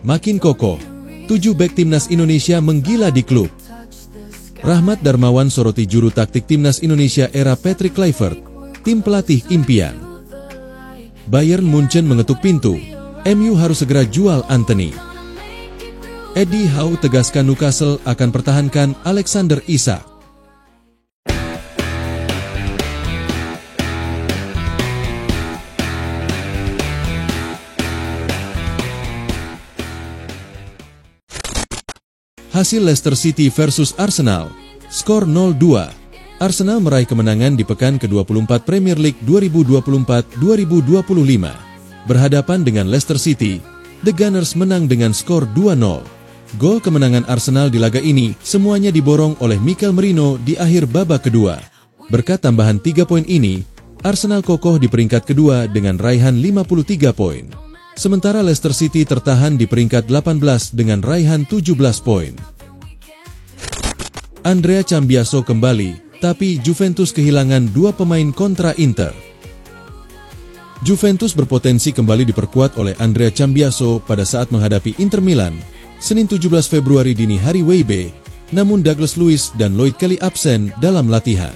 makin kokoh. 7 bek timnas Indonesia menggila di klub. Rahmat Darmawan soroti juru taktik timnas Indonesia era Patrick Kluivert, tim pelatih impian. Bayern Munchen mengetuk pintu, MU harus segera jual Antony. Eddie Howe tegaskan Newcastle akan pertahankan Alexander Isak. Hasil Leicester City versus Arsenal, skor 0-2. Arsenal meraih kemenangan di pekan ke-24 Premier League 2024-2025. Berhadapan dengan Leicester City, The Gunners menang dengan skor 2-0. Gol kemenangan Arsenal di laga ini semuanya diborong oleh Mikel Merino di akhir babak kedua. Berkat tambahan 3 poin ini, Arsenal kokoh di peringkat kedua dengan raihan 53 poin. Sementara Leicester City tertahan di peringkat 18 dengan raihan 17 poin. Andrea Cambiaso kembali, tapi Juventus kehilangan 2 pemain kontra Inter. Juventus berpotensi kembali diperkuat oleh Andrea Cambiaso pada saat menghadapi Inter Milan, Senin 17 Februari dini hari WIB, namun Douglas Luiz dan Lloyd Kelly absen dalam latihan.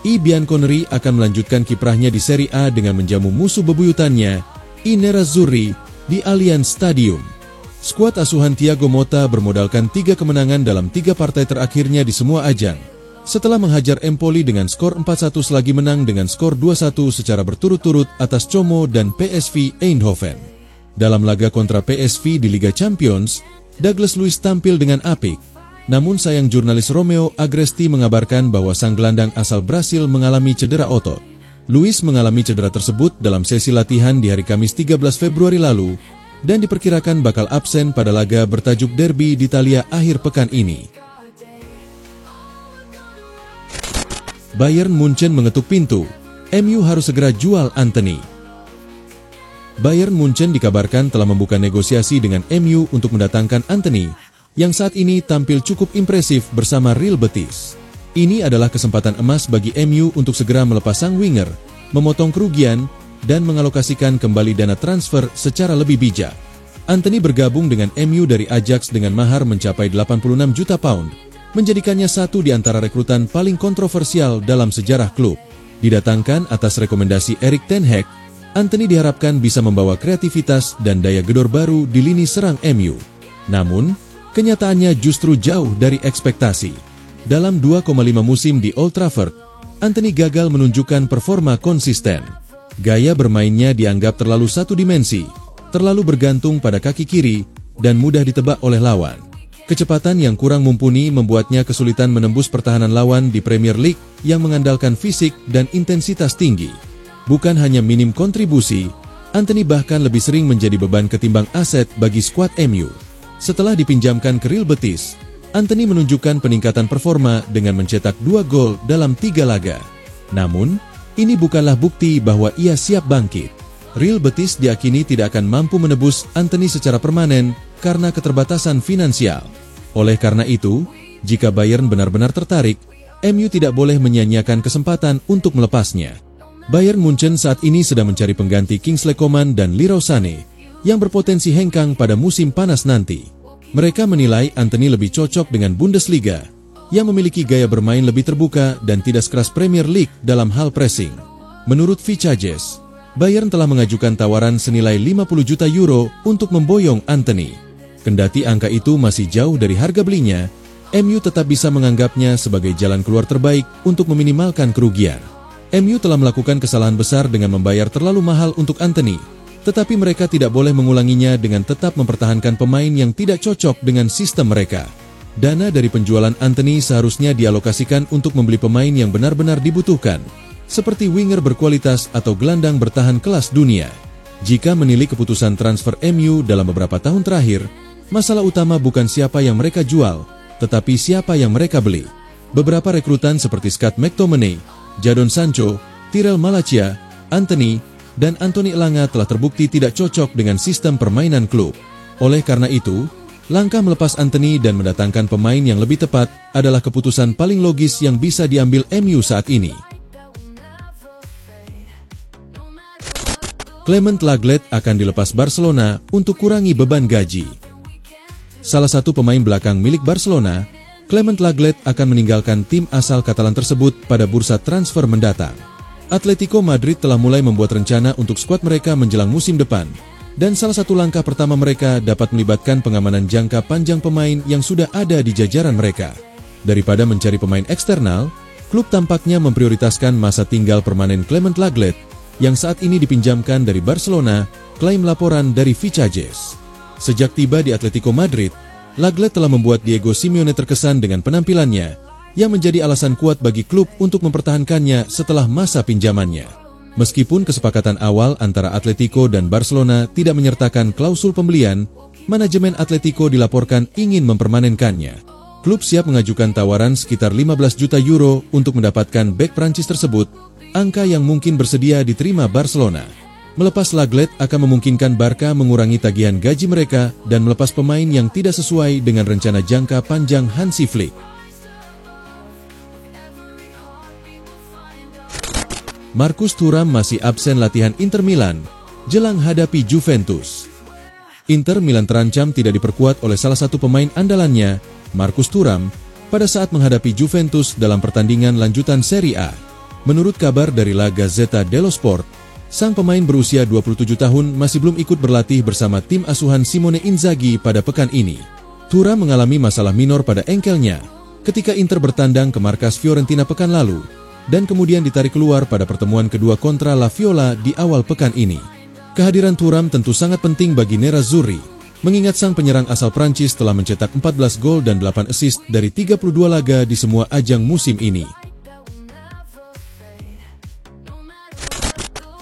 I Bianconeri akan melanjutkan kiprahnya di Serie A dengan menjamu musuh bebuyutannya, I Nerazzurri, di Allianz Stadium. Skuad asuhan Thiago Motta bermodalkan 3 kemenangan dalam 3 partai terakhirnya di semua ajang. Setelah menghajar Empoli dengan skor 4-1 selagi menang dengan skor 2-1 secara berturut-turut atas Como dan PSV Eindhoven. Dalam laga kontra PSV di Liga Champions, Douglas Luiz tampil dengan apik. Namun sayang jurnalis Romeo Agresti mengabarkan bahwa sang gelandang asal Brasil mengalami cedera otot. Luiz mengalami cedera tersebut dalam sesi latihan di hari Kamis 13 Februari lalu dan diperkirakan bakal absen pada laga bertajuk Derby d'Italia akhir pekan ini. Bayern Munchen mengetuk pintu, MU harus segera jual Antony. Bayern Munchen dikabarkan telah membuka negosiasi dengan MU untuk mendatangkan Antony, yang saat ini tampil cukup impresif bersama Real Betis. Ini adalah kesempatan emas bagi MU untuk segera melepas sang winger, memotong kerugian, dan mengalokasikan kembali dana transfer secara lebih bijak. Antony bergabung dengan MU dari Ajax dengan mahar mencapai 86 juta pound, menjadikannya satu di antara rekrutan paling kontroversial dalam sejarah klub. Didatangkan atas rekomendasi Erik ten Hag, Antony diharapkan bisa membawa kreativitas dan daya gedor baru di lini serang MU. Namun, kenyataannya justru jauh dari ekspektasi. Dalam 2,5 musim di Old Trafford, Antony gagal menunjukkan performa konsisten. Gaya bermainnya dianggap terlalu satu dimensi, terlalu bergantung pada kaki kiri, dan mudah ditebak oleh lawan. Kecepatan yang kurang mumpuni membuatnya kesulitan menembus pertahanan lawan di Premier League yang mengandalkan fisik dan intensitas tinggi. Bukan hanya minim kontribusi, Antony bahkan lebih sering menjadi beban ketimbang aset bagi skuad MU. Setelah dipinjamkan ke Real Betis, Antony menunjukkan peningkatan performa dengan mencetak 2 gol dalam 3 laga. Namun, ini bukanlah bukti bahwa ia siap bangkit. Real Betis diakini tidak akan mampu menebus Antony secara permanen karena keterbatasan finansial. Oleh karena itu, jika Bayern benar-benar tertarik, MU tidak boleh menyia-nyiakan kesempatan untuk melepasnya. Bayern Munchen saat ini sedang mencari pengganti Kingsley Coman dan Leroy Sané yang berpotensi hengkang pada musim panas nanti. Mereka menilai Antony lebih cocok dengan Bundesliga, yang memiliki gaya bermain lebih terbuka dan tidak sekeras Premier League dalam hal pressing. Menurut Vicages, Bayern telah mengajukan tawaran senilai 50 juta euro untuk memboyong Antony. Kendati angka itu masih jauh dari harga belinya, MU tetap bisa menganggapnya sebagai jalan keluar terbaik untuk meminimalkan kerugian. MU telah melakukan kesalahan besar dengan membayar terlalu mahal untuk Antony, tetapi mereka tidak boleh mengulanginya dengan tetap mempertahankan pemain yang tidak cocok dengan sistem mereka. Dana dari penjualan Antony seharusnya dialokasikan untuk membeli pemain yang benar-benar dibutuhkan, seperti winger berkualitas atau gelandang bertahan kelas dunia. Jika menilik keputusan transfer MU dalam beberapa tahun terakhir, masalah utama bukan siapa yang mereka jual, tetapi siapa yang mereka beli. Beberapa rekrutan seperti Scott McTominay, Jadon Sancho, Tyrell Malacia, Antony, dan Anthony Elanga telah terbukti tidak cocok dengan sistem permainan klub. Oleh karena itu, langkah melepas Antony dan mendatangkan pemain yang lebih tepat adalah keputusan paling logis yang bisa diambil MU saat ini. Clement Lenglet akan dilepas Barcelona untuk kurangi beban gaji. salah satu pemain belakang milik Barcelona, Clement Lenglet akan meninggalkan tim asal Katalan tersebut pada bursa transfer mendatang. Atletico Madrid telah mulai membuat rencana untuk skuad mereka menjelang musim depan, dan salah satu langkah pertama mereka dapat melibatkan pengamanan jangka panjang pemain yang sudah ada di jajaran mereka. Daripada mencari pemain eksternal, klub tampaknya memprioritaskan masa tinggal permanen Clement Lenglet yang saat ini dipinjamkan dari Barcelona, klaim laporan dari Vicajes. Sejak tiba di Atletico Madrid, Lenglet telah membuat Diego Simeone terkesan dengan penampilannya, yang menjadi alasan kuat bagi klub untuk mempertahankannya setelah masa pinjamannya. Meskipun kesepakatan awal antara Atletico dan Barcelona tidak menyertakan klausul pembelian, manajemen Atletico dilaporkan ingin mempermanenkannya. Klub siap mengajukan tawaran sekitar 15 juta euro untuk mendapatkan bek Prancis tersebut, angka yang mungkin bersedia diterima Barcelona. Melepas Lenglet akan memungkinkan Barca mengurangi tagihan gaji mereka dan melepas pemain yang tidak sesuai dengan rencana jangka panjang Hansi Flick. Marcus Thuram masih absen latihan Inter Milan jelang hadapi Juventus. Inter Milan terancam tidak diperkuat oleh salah satu pemain andalannya, Marcus Thuram, pada saat menghadapi Juventus dalam pertandingan lanjutan Serie A. Menurut kabar dari La Gazzetta dello Sport, sang pemain berusia 27 tahun masih belum ikut berlatih bersama tim asuhan Simone Inzaghi pada pekan ini. Thuram mengalami masalah minor pada engkelnya ketika Inter bertandang ke markas Fiorentina pekan lalu, dan kemudian ditarik keluar pada pertemuan kedua kontra La Viola di awal pekan ini. Kehadiran Thuram tentu sangat penting bagi Nerazzurri, mengingat sang penyerang asal Prancis telah mencetak 14 gol dan 8 assist dari 32 laga di semua ajang musim ini.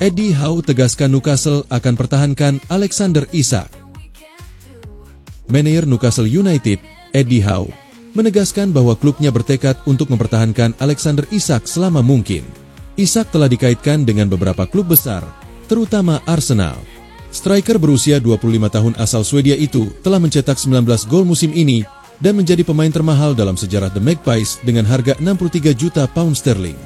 Eddie Howe tegaskan Newcastle akan pertahankan Alexander Isak. Manajer Newcastle United, Eddie Howe, menegaskan bahwa klubnya bertekad untuk mempertahankan Alexander Isak selama mungkin. Isak telah dikaitkan dengan beberapa klub besar, terutama Arsenal. Striker berusia 25 tahun asal Swedia itu telah mencetak 19 gol musim ini dan menjadi pemain termahal dalam sejarah The Magpies dengan harga 63 juta pound sterling.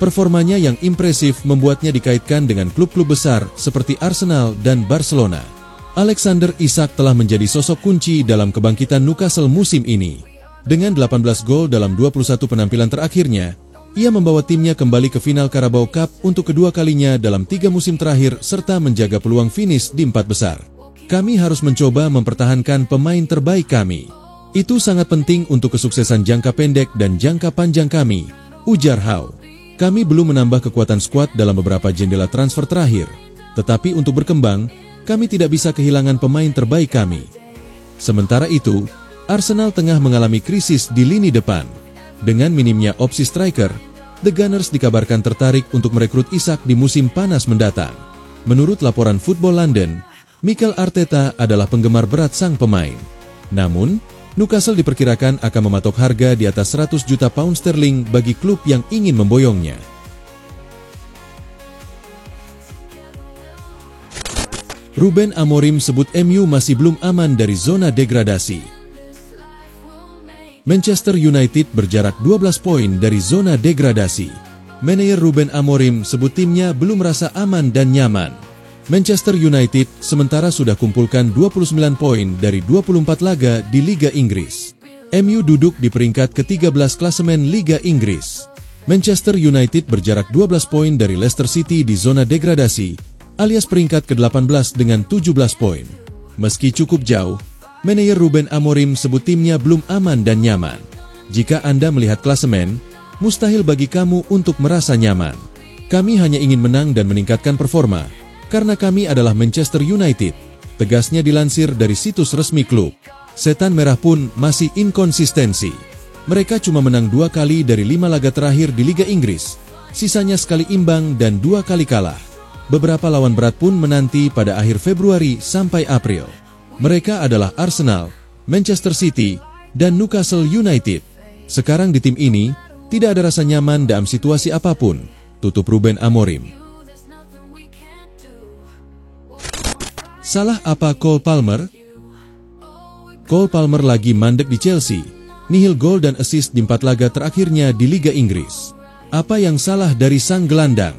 Performanya yang impresif membuatnya dikaitkan dengan klub-klub besar seperti Arsenal dan Barcelona. Alexander Isak telah menjadi sosok kunci dalam kebangkitan Newcastle musim ini. Dengan 18 gol dalam 21 penampilan terakhirnya, ia membawa timnya kembali ke final Carabao Cup untuk kedua kalinya dalam 3 musim terakhir serta menjaga peluang finish di 4 besar. Kami harus mencoba mempertahankan pemain terbaik kami. Itu sangat penting untuk kesuksesan jangka pendek dan jangka panjang kami, ujar Howe. Kami belum menambah kekuatan skuad dalam beberapa jendela transfer terakhir, tetapi untuk berkembang, kami tidak bisa kehilangan pemain terbaik kami. Sementara itu, Arsenal tengah mengalami krisis di lini depan. Dengan minimnya opsi striker, The Gunners dikabarkan tertarik untuk merekrut Isak di musim panas mendatang. Menurut laporan Football London, Mikel Arteta adalah penggemar berat sang pemain. Namun, Newcastle diperkirakan akan mematok harga di atas 100 juta pound sterling bagi klub yang ingin memboyongnya. Ruben Amorim sebut MU masih belum aman dari zona degradasi. Manchester United berjarak 12 poin dari zona degradasi. Manajer Ruben Amorim sebut timnya belum merasa aman dan nyaman. Manchester United sementara sudah kumpulkan 29 poin dari 24 laga di Liga Inggris. MU duduk di peringkat ke-13 klasemen Liga Inggris. Manchester United berjarak 12 poin dari Leicester City di zona degradasi, alias peringkat ke-18 dengan 17 poin. Meski cukup jauh, manajer Ruben Amorim sebut timnya belum aman dan nyaman. Jika Anda melihat klasemen, mustahil bagi kamu untuk merasa nyaman. Kami hanya ingin menang dan meningkatkan performa, karena kami adalah Manchester United, tegasnya dilansir dari situs resmi klub. Setan Merah pun masih inkonsistensi. Mereka cuma menang 2 kali dari 5 laga terakhir di Liga Inggris, sisanya sekali imbang dan 2 kali kalah. Beberapa lawan berat pun menanti pada akhir Februari sampai April. Mereka adalah Arsenal, Manchester City, dan Newcastle United. Sekarang di tim ini, tidak ada rasa nyaman dalam situasi apapun, tutup Ruben Amorim. Salah apa Cole Palmer? Cole Palmer lagi mandek di Chelsea, nihil gol dan assist di 4 laga terakhirnya di Liga Inggris. Apa yang salah dari sang gelandang?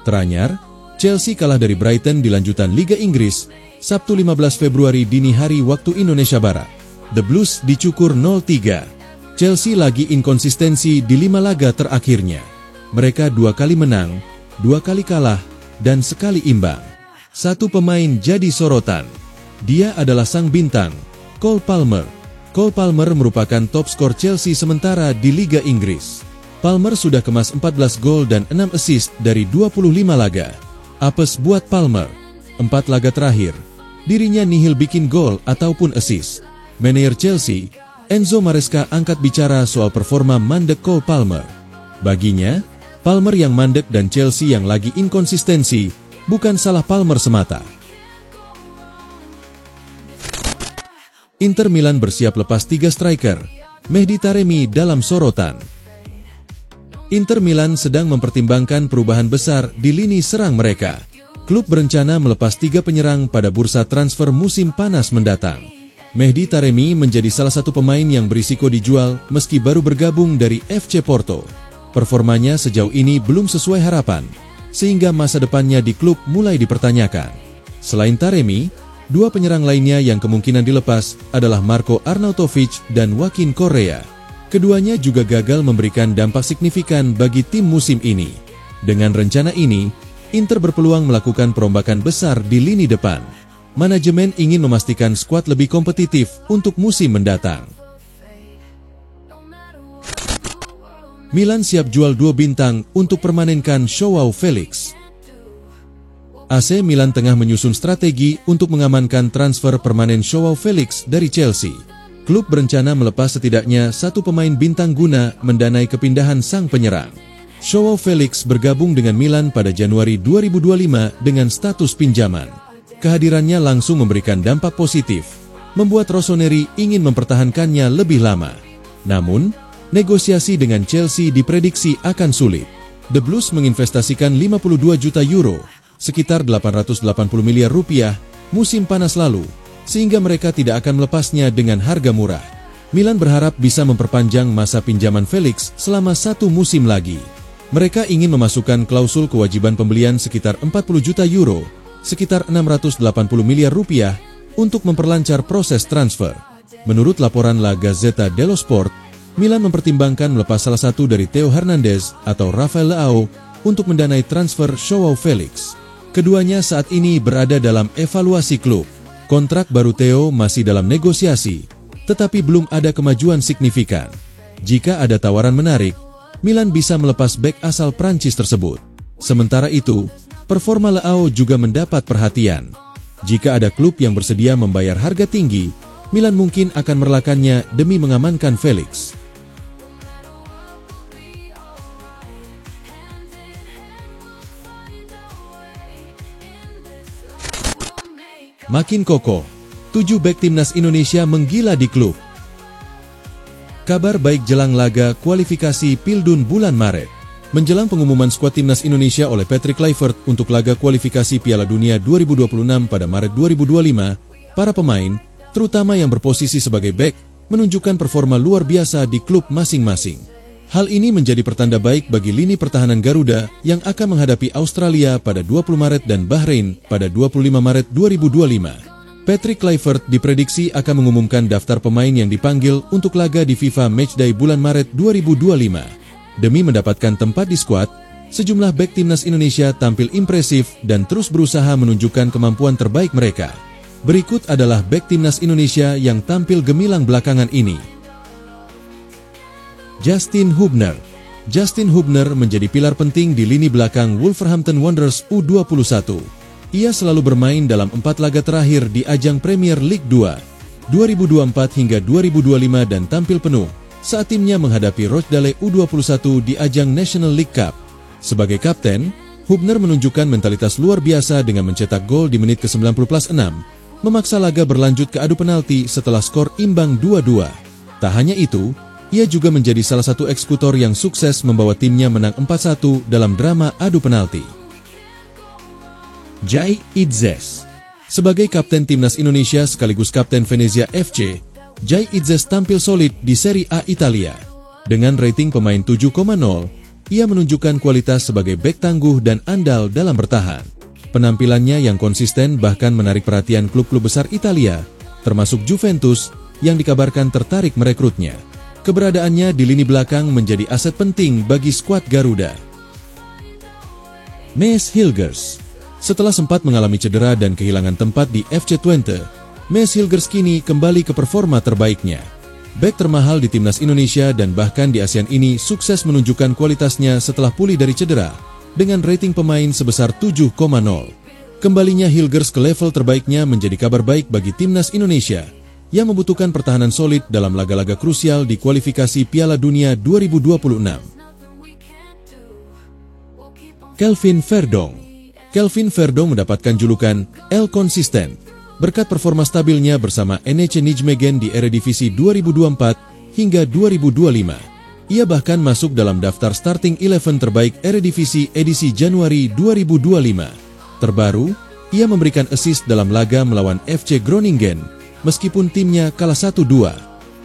Teranyar, Chelsea kalah dari Brighton di lanjutan Liga Inggris, Sabtu 15 Februari dini hari waktu Indonesia Barat. The Blues dicukur 0-3. Chelsea lagi inkonsistensi di 5 laga terakhirnya. Mereka 2 kali menang, 2 kali kalah, dan sekali imbang. Satu pemain jadi sorotan. Dia adalah sang bintang, Cole Palmer. Cole Palmer merupakan top skor Chelsea sementara di Liga Inggris. Palmer sudah kemas 14 gol dan 6 assist dari 25 laga. Apes buat Palmer. 4 laga terakhir, dirinya nihil bikin gol ataupun assist. Manajer Chelsea, Enzo Maresca angkat bicara soal performa mandek Cole Palmer. Baginya, Palmer yang mandek dan Chelsea yang lagi inkonsistensi, bukan salah Palmer semata. Inter Milan bersiap lepas 3 striker, Mehdi Taremi dalam sorotan. Inter Milan sedang mempertimbangkan perubahan besar di lini serang mereka. Klub berencana melepas 3 penyerang pada bursa transfer musim panas mendatang. Mehdi Taremi menjadi salah satu pemain yang berisiko dijual meski baru bergabung dari FC Porto. Performanya sejauh ini belum sesuai harapan, sehingga masa depannya di klub mulai dipertanyakan. Selain Taremi, 2 penyerang lainnya yang kemungkinan dilepas adalah Marco Arnautovic dan Joaquin Correa. Keduanya juga gagal memberikan dampak signifikan bagi tim musim ini. Dengan rencana ini, Inter berpeluang melakukan perombakan besar di lini depan. Manajemen ingin memastikan skuad lebih kompetitif untuk musim mendatang. Milan siap jual 2 bintang untuk permanenkan Joao Felix. AC Milan tengah menyusun strategi untuk mengamankan transfer permanen Joao Felix dari Chelsea. Klub berencana melepas setidaknya 1 pemain bintang guna mendanai kepindahan sang penyerang. Joao Felix bergabung dengan Milan pada Januari 2025 dengan status pinjaman. Kehadirannya langsung memberikan dampak positif, membuat Rossoneri ingin mempertahankannya lebih lama. Namun, negosiasi dengan Chelsea diprediksi akan sulit. The Blues menginvestasikan 52 juta euro, sekitar 880 miliar rupiah, musim panas lalu, sehingga mereka tidak akan melepasnya dengan harga murah. Milan berharap bisa memperpanjang masa pinjaman Felix selama 1 musim lagi. Mereka ingin memasukkan klausul kewajiban pembelian sekitar 40 juta euro, sekitar 680 miliar rupiah, untuk memperlancar proses transfer. Menurut laporan La Gazzetta dello Sport, Milan mempertimbangkan melepas salah satu dari Theo Hernandez atau Rafael Leao untuk mendanai transfer Joao Felix. Keduanya saat ini berada dalam evaluasi klub. Kontrak baru Theo masih dalam negosiasi, tetapi belum ada kemajuan signifikan. Jika ada tawaran menarik, Milan bisa melepas bek asal Prancis tersebut. Sementara itu, performa Leao juga mendapat perhatian. Jika ada klub yang bersedia membayar harga tinggi, Milan mungkin akan merelakannya demi mengamankan Felix. Makin kokoh, 7 bek timnas Indonesia menggila di klub. Kabar baik jelang laga kualifikasi Pildun bulan Maret. Menjelang pengumuman skuad timnas Indonesia oleh Patrick Kluivert untuk laga kualifikasi Piala Dunia 2026 pada Maret 2025, para pemain, terutama yang berposisi sebagai bek, menunjukkan performa luar biasa di klub masing-masing. Hal ini menjadi pertanda baik bagi lini pertahanan Garuda yang akan menghadapi Australia pada 20 Maret dan Bahrain pada 25 Maret 2025. Patrick Kluivert diprediksi akan mengumumkan daftar pemain yang dipanggil untuk laga di FIFA Matchday bulan Maret 2025. Demi mendapatkan tempat di skuad, sejumlah bek timnas Indonesia tampil impresif dan terus berusaha menunjukkan kemampuan terbaik mereka. Berikut adalah bek timnas Indonesia yang tampil gemilang belakangan ini. Justin Hubner. Justin Hubner menjadi pilar penting di lini belakang Wolverhampton Wanderers U21. Ia selalu bermain dalam 4 laga terakhir di ajang Premier League 2, 2024 hingga 2025 dan tampil penuh saat timnya menghadapi Rochdale U21 di ajang National League Cup. Sebagai kapten, Hubner menunjukkan mentalitas luar biasa dengan mencetak gol di menit ke-90+6, memaksa laga berlanjut ke adu penalti setelah skor imbang 2-2. Tak hanya itu, ia juga menjadi salah satu eksekutor yang sukses membawa timnya menang 4-1 dalam drama adu penalti. Jai Idzes. Sebagai kapten timnas Indonesia sekaligus kapten Venezia FC, Jai Idzes tampil solid di Serie A Italia. Dengan rating pemain 7,0, ia menunjukkan kualitas sebagai bek tangguh dan andal dalam bertahan. Penampilannya yang konsisten bahkan menarik perhatian klub-klub besar Italia, termasuk Juventus, yang dikabarkan tertarik merekrutnya. Keberadaannya di lini belakang menjadi aset penting bagi skuad Garuda. Maes Hilgers. Setelah sempat mengalami cedera dan kehilangan tempat di FC Twente, Maes Hilgers kini kembali ke performa terbaiknya. Bek termahal di timnas Indonesia dan bahkan di ASEAN ini sukses menunjukkan kualitasnya setelah pulih dari cedera, dengan rating pemain sebesar 7,0. Kembalinya Hilgers ke level terbaiknya menjadi kabar baik bagi timnas Indonesia, yang membutuhkan pertahanan solid dalam laga-laga krusial di kualifikasi Piala Dunia 2026. Kelvin Verdong. Kelvin Verdong mendapatkan julukan El Consistent berkat performa stabilnya bersama NEC Nijmegen di Eredivisie 2024 hingga 2025. Ia bahkan masuk dalam daftar starting 11 terbaik Eredivisie edisi Januari 2025. Terbaru, ia memberikan assist dalam laga melawan FC Groningen, meskipun timnya kalah 1-2.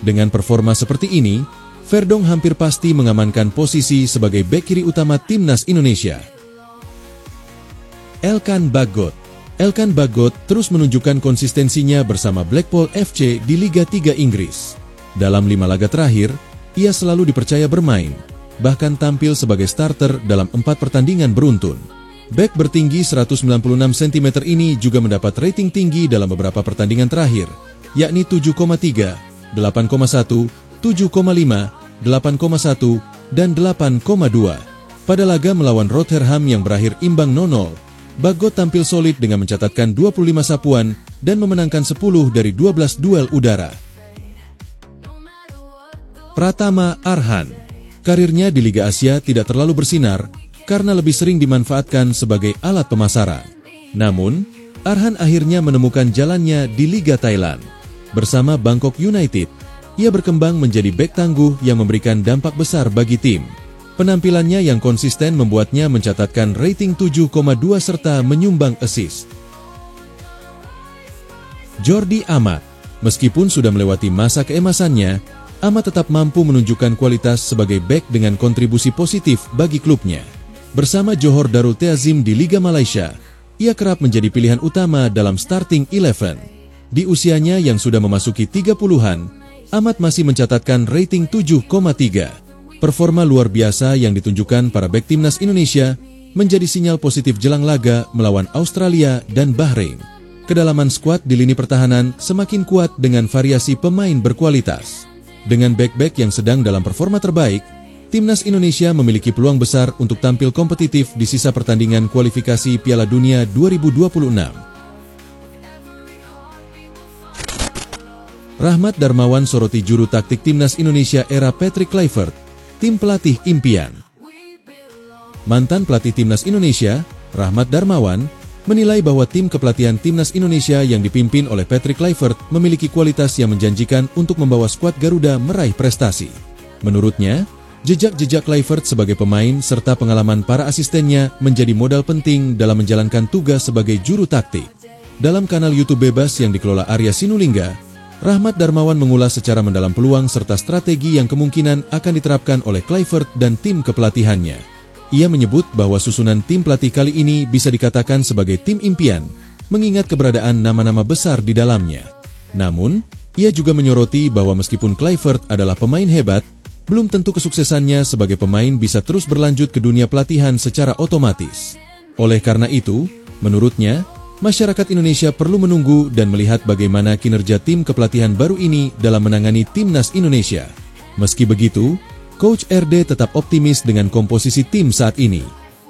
Dengan performa seperti ini, Verdong hampir pasti mengamankan posisi sebagai bek kiri utama timnas Indonesia. Elkan Bagot. Elkan Bagot terus menunjukkan konsistensinya bersama Blackpool FC di Liga 3 Inggris. Dalam 5 laga terakhir, ia selalu dipercaya bermain, bahkan tampil sebagai starter dalam 4 pertandingan beruntun. Bek bertinggi 196 cm ini juga mendapat rating tinggi dalam beberapa pertandingan terakhir, yakni 7,3, 8,1, 7,5, 8,1, dan 8,2. Pada laga melawan Rotherham yang berakhir imbang 0-0, Bagot tampil solid dengan mencatatkan 25 sapuan dan memenangkan 10 dari 12 duel udara. Pratama Arhan. Karirnya di Liga Asia tidak terlalu bersinar karena lebih sering dimanfaatkan sebagai alat pemasaran. Namun, Arhan akhirnya menemukan jalannya di Liga Thailand. Bersama Bangkok United, ia berkembang menjadi bek tangguh yang memberikan dampak besar bagi tim. Penampilannya yang konsisten membuatnya mencatatkan rating 7,2 serta menyumbang assist. Jordi Amat. Meskipun sudah melewati masa keemasannya, Amat tetap mampu menunjukkan kualitas sebagai bek dengan kontribusi positif bagi klubnya. Bersama Johor Darul Ta'zim di Liga Malaysia, ia kerap menjadi pilihan utama dalam starting 11. Di usianya yang sudah memasuki 30-an, Amat masih mencatatkan rating 7,3. Performa luar biasa yang ditunjukkan para bek timnas Indonesia menjadi sinyal positif jelang laga melawan Australia dan Bahrain. Kedalaman skuad di lini pertahanan semakin kuat dengan variasi pemain berkualitas. Dengan bek-bek yang sedang dalam performa terbaik, timnas Indonesia memiliki peluang besar untuk tampil kompetitif di sisa pertandingan kualifikasi Piala Dunia 2026. Rahmat Darmawan soroti juru taktik timnas Indonesia era Patrick Kluivert, tim pelatih impian. Mantan pelatih timnas Indonesia, Rahmat Darmawan, menilai bahwa tim kepelatihan timnas Indonesia yang dipimpin oleh Patrick Kluivert memiliki kualitas yang menjanjikan untuk membawa skuad Garuda meraih prestasi. Menurutnya, jejak-jejak Kluivert sebagai pemain serta pengalaman para asistennya menjadi modal penting dalam menjalankan tugas sebagai juru taktik. Dalam kanal YouTube bebas yang dikelola Arya Sinulinga, Rahmat Darmawan mengulas secara mendalam peluang serta strategi yang kemungkinan akan diterapkan oleh Kluivert dan tim kepelatihannya. Ia menyebut bahwa susunan tim pelatih kali ini bisa dikatakan sebagai tim impian, mengingat keberadaan nama-nama besar di dalamnya. Namun, ia juga menyoroti bahwa meskipun Kluivert adalah pemain hebat, belum tentu kesuksesannya sebagai pemain bisa terus berlanjut ke dunia pelatihan secara otomatis. Oleh karena itu, menurutnya, masyarakat Indonesia perlu menunggu dan melihat bagaimana kinerja tim kepelatihan baru ini dalam menangani timnas Indonesia. Meski begitu, Coach RD tetap optimis dengan komposisi tim saat ini.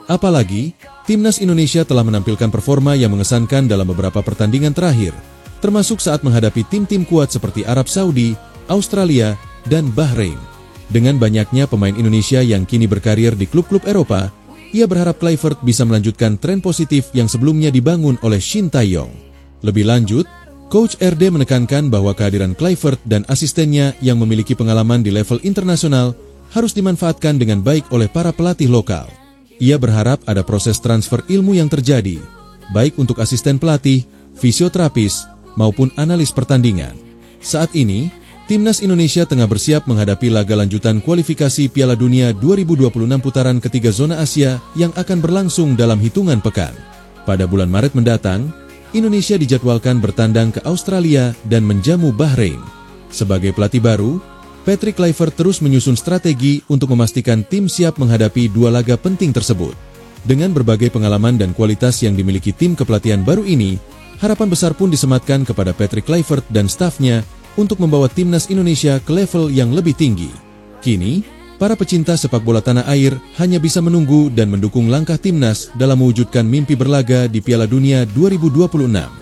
Apalagi, timnas Indonesia telah menampilkan performa yang mengesankan dalam beberapa pertandingan terakhir, termasuk saat menghadapi tim-tim kuat seperti Arab Saudi, Australia, dan Bahrain. Dengan banyaknya pemain Indonesia yang kini berkarir di klub-klub Eropa, ia berharap Kluivert bisa melanjutkan tren positif yang sebelumnya dibangun oleh Shin Tae-yong. Lebih lanjut, Coach RD menekankan bahwa kehadiran Kluivert dan asistennya yang memiliki pengalaman di level internasional harus dimanfaatkan dengan baik oleh para pelatih lokal. Ia berharap ada proses transfer ilmu yang terjadi, baik untuk asisten pelatih, fisioterapis, maupun analis pertandingan. Saat ini, Timnas Indonesia tengah bersiap menghadapi laga lanjutan kualifikasi Piala Dunia 2026 putaran ketiga zona Asia yang akan berlangsung dalam hitungan pekan. Pada bulan Maret mendatang, Indonesia dijadwalkan bertandang ke Australia dan menjamu Bahrain. Sebagai pelatih baru, Patrick Kluivert terus menyusun strategi untuk memastikan tim siap menghadapi dua laga penting tersebut. Dengan berbagai pengalaman dan kualitas yang dimiliki tim kepelatihan baru ini, harapan besar pun disematkan kepada Patrick Kluivert dan stafnya untuk membawa timnas Indonesia ke level yang lebih tinggi. Kini, para pecinta sepak bola tanah air hanya bisa menunggu dan mendukung langkah timnas dalam mewujudkan mimpi berlaga di Piala Dunia 2026.